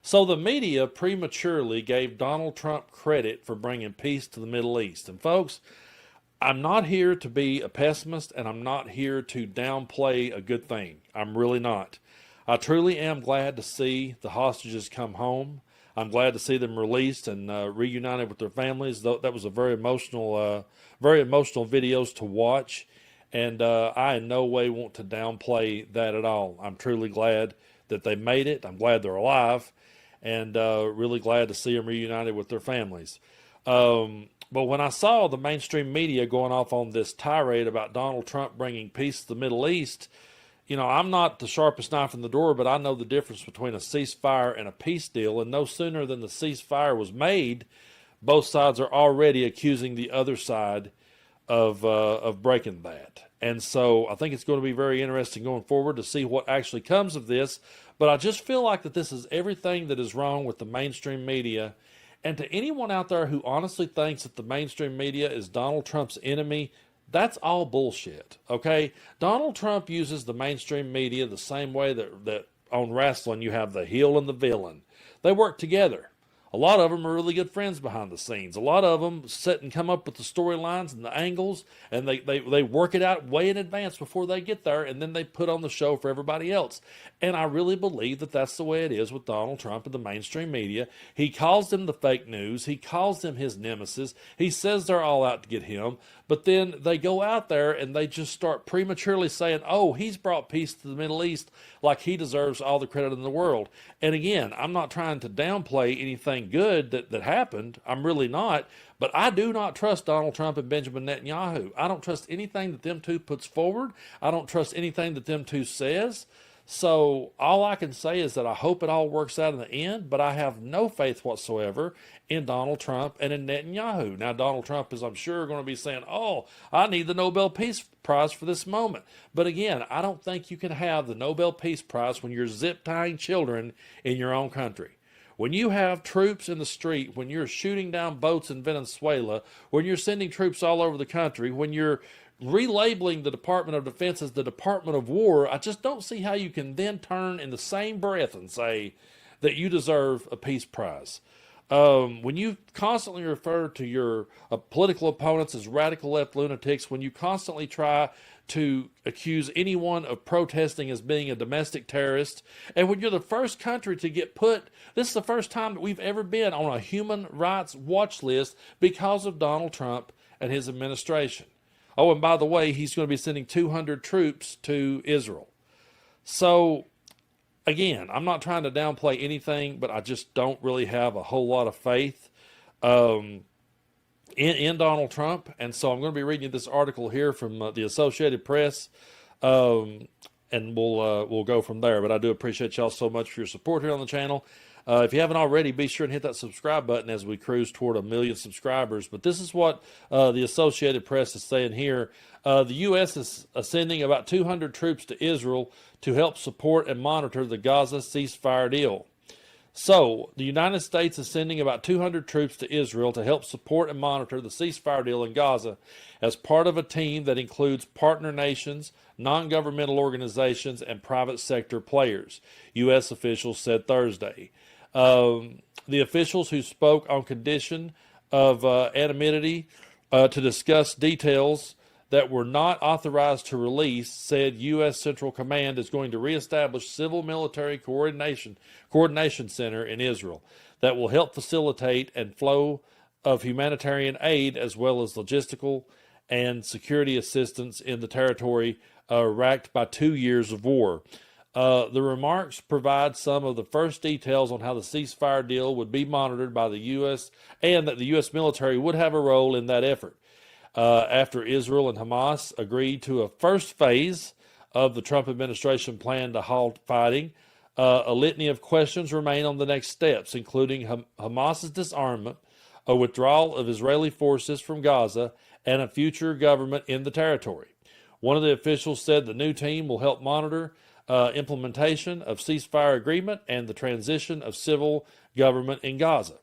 So the media prematurely gave Donald Trump credit for bringing peace to the Middle East. And folks, I'm not here to be a pessimist, and I'm not here to downplay a good thing. I'm really not. I truly am glad to see the hostages come home. I'm glad to see them released and reunited with their families. That was a very emotional videos to watch, and I in no way want to downplay that at all. I'm truly glad that they made it. I'm glad they're alive, and really glad to see them reunited with their families. But when I saw the mainstream media going off on this tirade about Donald Trump bringing peace to the Middle East, I'm not the sharpest knife in the drawer, but I know the difference between a ceasefire and a peace deal. And no sooner than the ceasefire was made, both sides are already accusing the other side of breaking that. And so I think it's going to be very interesting going forward to see what actually comes of this. But I just feel like that this is everything that is wrong with the mainstream media. And to anyone out there who honestly thinks that the mainstream media is Donald Trump's enemy, that's all bullshit, okay? Donald Trump uses the mainstream media the same way that on wrestling you have the heel and the villain. They work together. A lot of them are really good friends behind the scenes. A lot of them sit and come up with the storylines and the angles, and they work it out way in advance before they get there, and then they put on the show for everybody else. And I really believe that that's the way it is with Donald Trump and the mainstream media. He calls them the fake news. He calls them his nemesis. He says they're all out to get him. But then they go out there and they just start prematurely saying, oh, he's brought peace to the Middle East, like he deserves all the credit in the world. And again, I'm not trying to downplay anything good that happened. I'm really not. But I do not trust Donald Trump and Benjamin Netanyahu. I don't trust anything that them two puts forward. I don't trust anything that them two says. So all I can say is that I hope it all works out in the end, but I have no faith whatsoever in Donald Trump and in Netanyahu. Now, Donald Trump is, I'm sure, going to be saying, oh, I need the Nobel Peace Prize for this moment. But again, I don't think you can have the Nobel Peace Prize when you're zip-tying children in your own country. When you have troops in the street, when you're shooting down boats in Venezuela, when you're sending troops all over the country, when you're relabeling the Department of Defense as the Department of War, I just don't see how you can then turn in the same breath and say that you deserve a peace prize. When you constantly refer to your political opponents as radical left lunatics, when you constantly try to accuse anyone of protesting as being a domestic terrorist, and when you're the first country to get put, this is the first time that we've ever been on a human rights watch list because of Donald Trump and his administration. Oh, and by the way, he's going to be sending 200 troops to Israel. So, again, I'm not trying to downplay anything, but I just don't really have a whole lot of faith in Donald Trump. And so I'm going to be reading you this article here from the Associated Press, and we'll go from there. But I do appreciate y'all so much for your support here on the channel. If you haven't already, be sure and hit that subscribe button as we cruise toward 1 million subscribers. But this is what the Associated Press is saying here. The U.S. is sending about 200 troops to Israel to help support and monitor the Gaza ceasefire deal. So, the United States is sending about 200 troops to Israel to help support and monitor the ceasefire deal in Gaza as part of a team that includes partner nations, non-governmental organizations, and private sector players, U.S. officials said Thursday. The officials who spoke on condition of anonymity to discuss details that were not authorized to release said U.S. Central Command is going to reestablish civil-military coordination center in Israel that will help facilitate and flow of humanitarian aid as well as logistical and security assistance in the territory racked by 2 years of war. The remarks provide some of the first details on how the ceasefire deal would be monitored by the U.S. and that the U.S. military would have a role in that effort. After Israel and Hamas agreed to a first phase of the Trump administration plan to halt fighting, a litany of questions remain on the next steps, including Hamas's disarmament, a withdrawal of Israeli forces from Gaza, and a future government in the territory. One of the officials said the new team will help monitor implementation of ceasefire agreement and the transition of civil government in Gaza.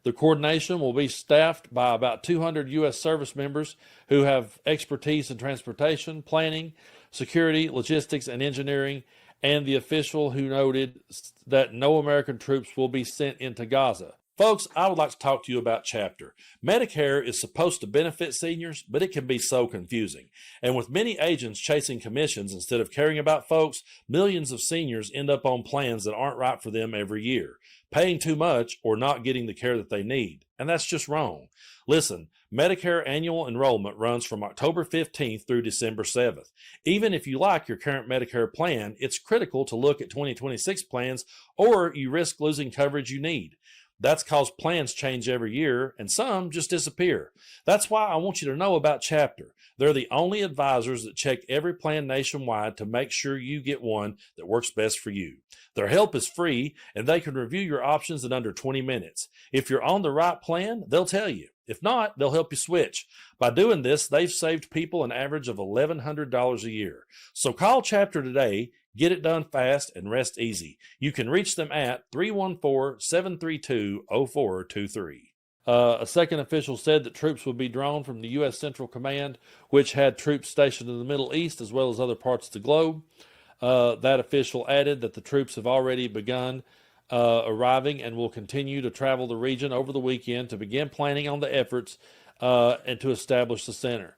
The coordination will be staffed by about 200 U.S. service members who have expertise in transportation, planning, security, logistics, and engineering, and the official who noted that no American troops will be sent into Gaza. Folks, I would like to talk to you about Chapter. Medicare is supposed to benefit seniors, but it can be so confusing. And with many agents chasing commissions instead of caring about folks, millions of seniors end up on plans that aren't right for them every year, paying too much or not getting the care that they need. And that's just wrong. Listen, Medicare annual enrollment runs from October 15th through December 7th. Even if you like your current Medicare plan, it's critical to look at 2026 plans or you risk losing coverage you need. That's because plans change every year and some just disappear. That's why I want you to know about Chapter. They're the only advisors that check every plan nationwide to make sure you get one that works best for you. Their help is free and they can review your options in under 20 minutes. If you're on the right plan, they'll tell you. If not, they'll help you switch. By doing this, they've saved people an average of $1,100 a year. So call Chapter today. Get it done fast and rest easy. You can reach them at 314-732-0423. A second official said that troops would be drawn from the U.S. Central Command, which had troops stationed in the Middle East as well as other parts of the globe. That official added that the troops have already begun arriving and will continue to travel the region over the weekend to begin planning on the efforts and to establish the center.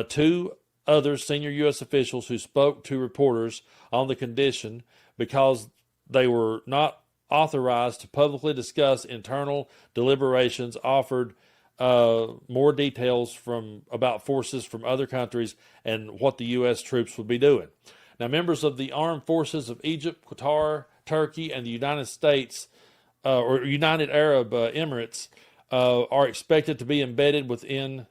Two other senior U.S. officials who spoke to reporters on the condition because they were not authorized to publicly discuss internal deliberations offered more details about forces from other countries and what the U.S. troops would be doing. Now, members of the armed forces of Egypt, Qatar, Turkey, and the United States or United Arab Emirates are expected to be embedded with a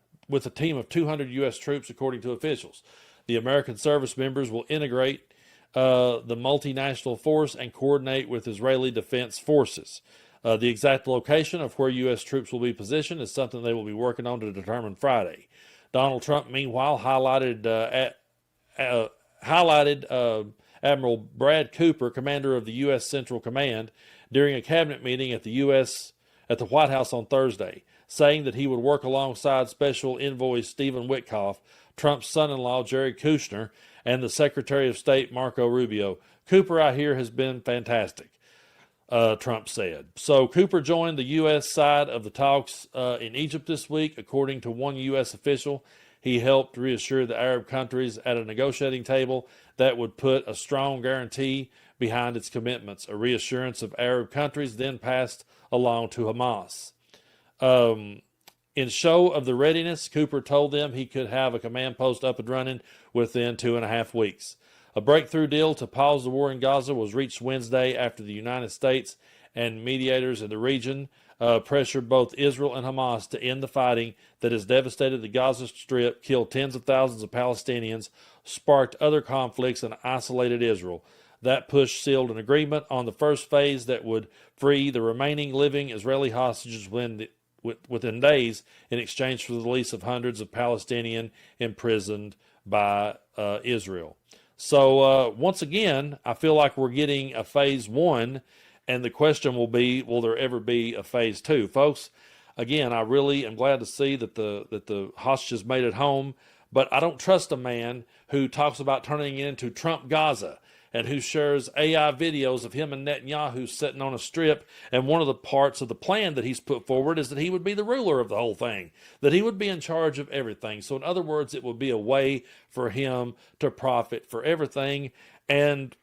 team of 200 U.S. troops, according to officials. The American service members will integrate the multinational force and coordinate with Israeli Defense Forces. The exact location of where U.S. troops will be positioned is something they will be working on to determine Friday. Donald Trump, meanwhile, highlighted Admiral Brad Cooper, commander of the U.S. Central Command, during a cabinet meeting at the White House on Thursday, saying that he would work alongside Special Envoy Stephen Witkoff, Trump's son-in-law Jared Kushner, and the Secretary of State Marco Rubio. Cooper, I hear, has been fantastic, Trump said. So Cooper joined the U.S. side of the talks in Egypt this week, according to one U.S. official. He helped reassure the Arab countries at a negotiating table that would put a strong guarantee behind its commitments. A reassurance of Arab countries then passed along to Hamas. In show of the readiness, Cooper told them he could have a command post up and running within 2.5 weeks. A breakthrough deal to pause the war in Gaza was reached Wednesday after the United States and mediators in the region pressured both Israel and Hamas to end the fighting that has devastated the Gaza Strip, killed tens of thousands of Palestinians, sparked other conflicts, and isolated Israel. That push sealed an agreement on the first phase that would free the remaining living Israeli hostages within days in exchange for the release of hundreds of Palestinians imprisoned by Israel. So once again, I feel like we're getting a phase one, and the question will be, will there ever be a phase two? Folks, again, I really am glad to see that the hostages made it home, but I don't trust a man who talks about turning it into Trump Gaza and who shares AI videos of him and Netanyahu sitting on a strip. And one of the parts of the plan that he's put forward is that he would be the ruler of the whole thing, that he would be in charge of everything. So in other words, it would be a way for him to profit for everything. And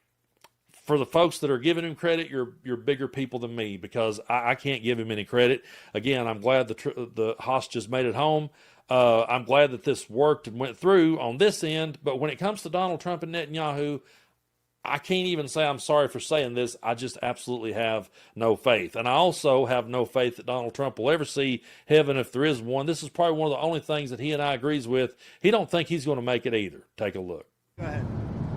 for the folks that are giving him credit, you're bigger people than me, because I can't give him any credit. Again, I'm glad the hostages made it home. I'm glad that this worked and went through on this end. But when it comes to Donald Trump and Netanyahu, I can't even say I'm sorry for saying this. I just absolutely have no faith. And I also have no faith that Donald Trump will ever see heaven if there is one. This is probably one of the only things that he and I agrees with. He don't think he's going to make it either. Take a look. Go ahead.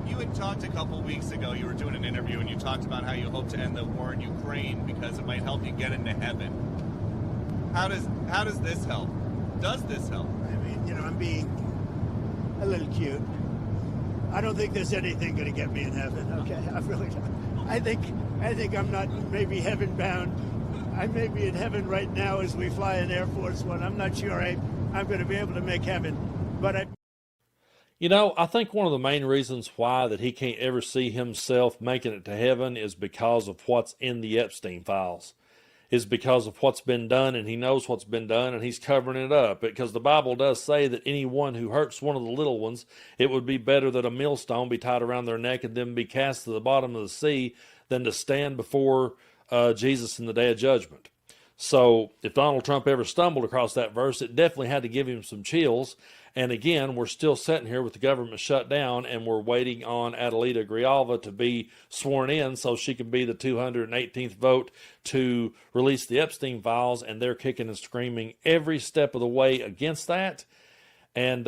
You had talked a couple weeks ago, you were doing an interview, and you talked about how you hope to end the war in Ukraine because it might help you get into heaven. How does this help? Does this help? I mean, I'm being a little cute. I don't think there's anything going to get me in heaven. Okay, I really don't. I think I'm not maybe heaven bound. I may be in heaven right now as we fly in Air Force One. I'm not sure I'm going to be able to make heaven, but You know, I think one of the main reasons why that he can't ever see himself making it to heaven is because of what's in the Epstein files. Is because of what's been done, and he knows what's been done, and he's covering it up. Because the Bible does say that anyone who hurts one of the little ones, it would be better that a millstone be tied around their neck and then be cast to the bottom of the sea than to stand before Jesus in the day of judgment. So if Donald Trump ever stumbled across that verse, it definitely had to give him some chills. And again, we're still sitting here with the government shut down, and we're waiting on Adelita Grijalva to be sworn in so she can be the 218th vote to release the Epstein files, and they're kicking and screaming every step of the way against that. And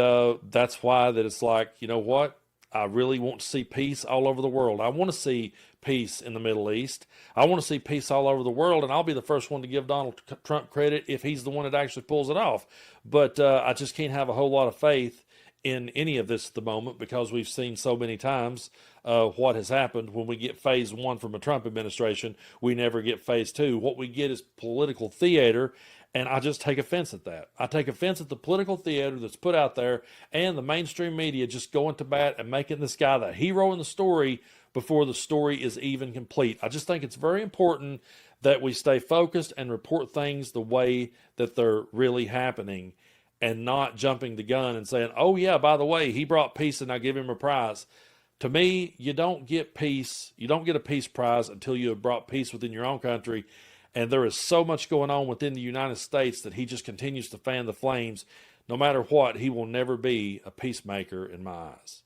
that's why that it's like, you know what? I really want to see peace all over the world. I want to see peace in the Middle East. I want to see peace all over the world, and I'll be the first one to give Donald Trump credit if he's the one that actually pulls it off. But I just can't have a whole lot of faith in any of this at the moment because we've seen so many times what has happened. When we get phase one from a Trump administration, we never get phase two. What we get is political theater, and I just take offense at that. I take offense at the political theater that's put out there and the mainstream media just going to bat and making this guy the hero in the story before the story is even complete. I just think it's very important that we stay focused and report things the way that they're really happening and not jumping the gun and saying, oh yeah, by the way, he brought peace and I give him a prize. To me, you don't get peace. You don't get a peace prize until you have brought peace within your own country. And there is so much going on within the United States that he just continues to fan the flames. No matter what, he will never be a peacemaker in my eyes.